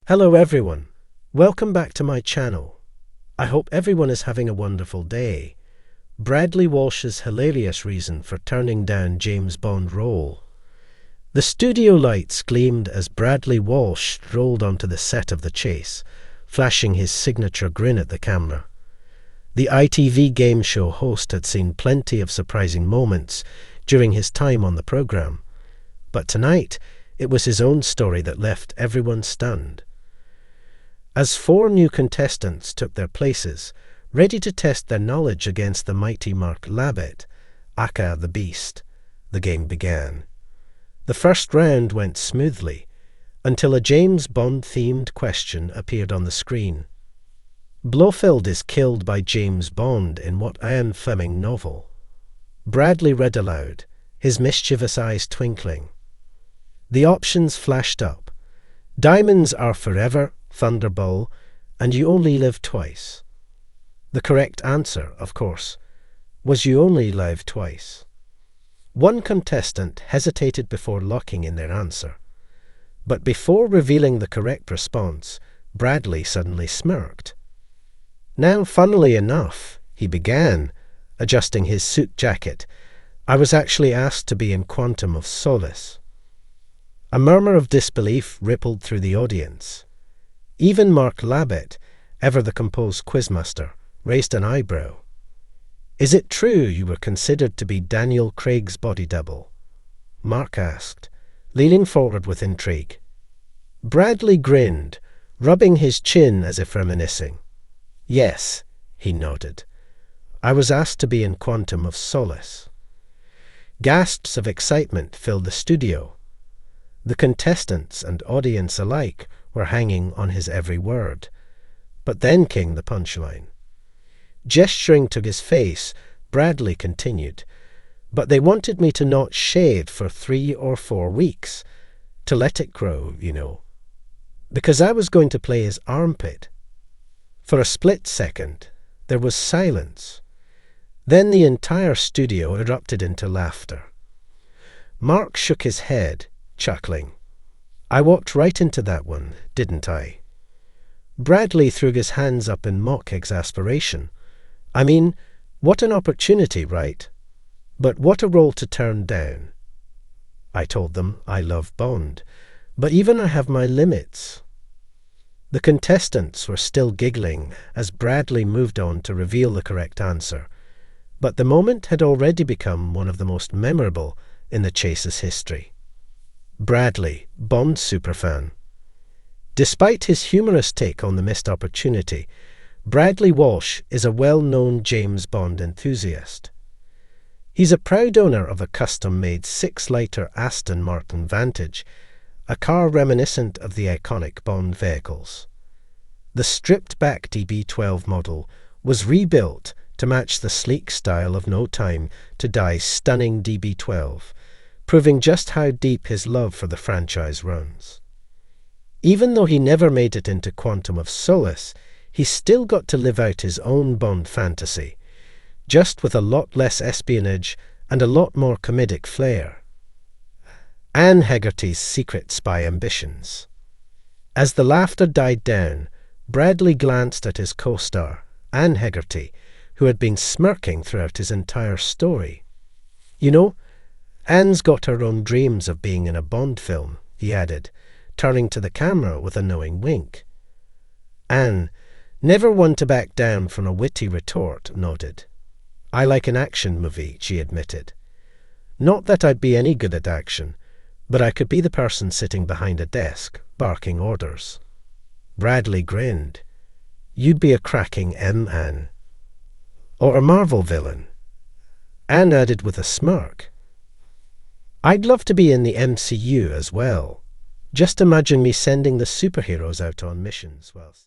Hello everyone, welcome back to my channel. I hope everyone is having a wonderful day. Bradley Walsh's hilarious reason for turning down James Bond role. The studio lights gleamed as Bradley Walsh strolled onto the set of The Chase, flashing his signature grin at the camera. The ITV game show host had seen plenty of surprising moments during his time on the programme, but tonight it was his own story that left everyone stunned. As 4 new contestants took their places, ready to test their knowledge against the mighty Mark Labbett, aka the Beast, the game began. The first round went smoothly, until a James Bond-themed question appeared on the screen. Blofeld is killed by James Bond in what Ian Fleming novel? Bradley read aloud, his mischievous eyes twinkling. The options flashed up. Diamonds are forever, Thunderball, and you only live twice. The correct answer, of course, was you only live twice. One contestant hesitated before locking in their answer, but before revealing the correct response, Bradley suddenly smirked. Now, funnily enough, he began, adjusting his suit jacket, I was actually asked to be in Quantum of Solace. A murmur of disbelief rippled through the audience. Even Mark Labbett, ever the composed quizmaster, raised an eyebrow. Is it true you were considered to be Daniel Craig's body double? Mark asked, leaning forward with intrigue. Bradley grinned, rubbing his chin as if reminiscing. Yes, he nodded. I was asked to be in Quantum of Solace. Gasps of excitement filled the studio. The contestants and audience alike were hanging on his every word. But then came the punchline. Gesturing to his face, Bradley continued, but they wanted me to not shave for 3 or 4 weeks, to let it grow, you know, because I was going to play his armpit. For a split second, there was silence. Then the entire studio erupted into laughter. Mark shook his head, chuckling. I walked right into that one, didn't I? Bradley threw his hands up in mock exasperation. I mean, what an opportunity, right? But what a role to turn down. I told them I love Bond, but even I have my limits. The contestants were still giggling as Bradley moved on to reveal the correct answer, but the moment had already become one of the most memorable in the Chase's history. Bradley, Bond superfan. Despite his humorous take on the missed opportunity, Bradley Walsh is a well-known James Bond enthusiast. He's a proud owner of a custom-made 6-litre Aston Martin Vantage, a car reminiscent of the iconic Bond vehicles. The stripped-back DB12 model was rebuilt to match the sleek style of No Time to Die's stunning DB12, proving just how deep his love for the franchise runs. Even though he never made it into Quantum of Solace, he still got to live out his own Bond fantasy, just with a lot less espionage and a lot more comedic flair. Anne Hegarty's secret spy ambitions. As the laughter died down, Bradley glanced at his co-star, Anne Hegarty, who had been smirking throughout his entire story. You know, Anne's got her own dreams of being in a Bond film, he added, turning to the camera with a knowing wink. Anne, never one to back down from a witty retort, nodded. I like an action movie, she admitted. Not that I'd be any good at action, but I could be the person sitting behind a desk, barking orders. Bradley grinned. You'd be a cracking M, Anne. Or a Marvel villain. Anne added with a smirk. I'd love to be in the MCU as well. Just imagine me sending the superheroes out on missions whilst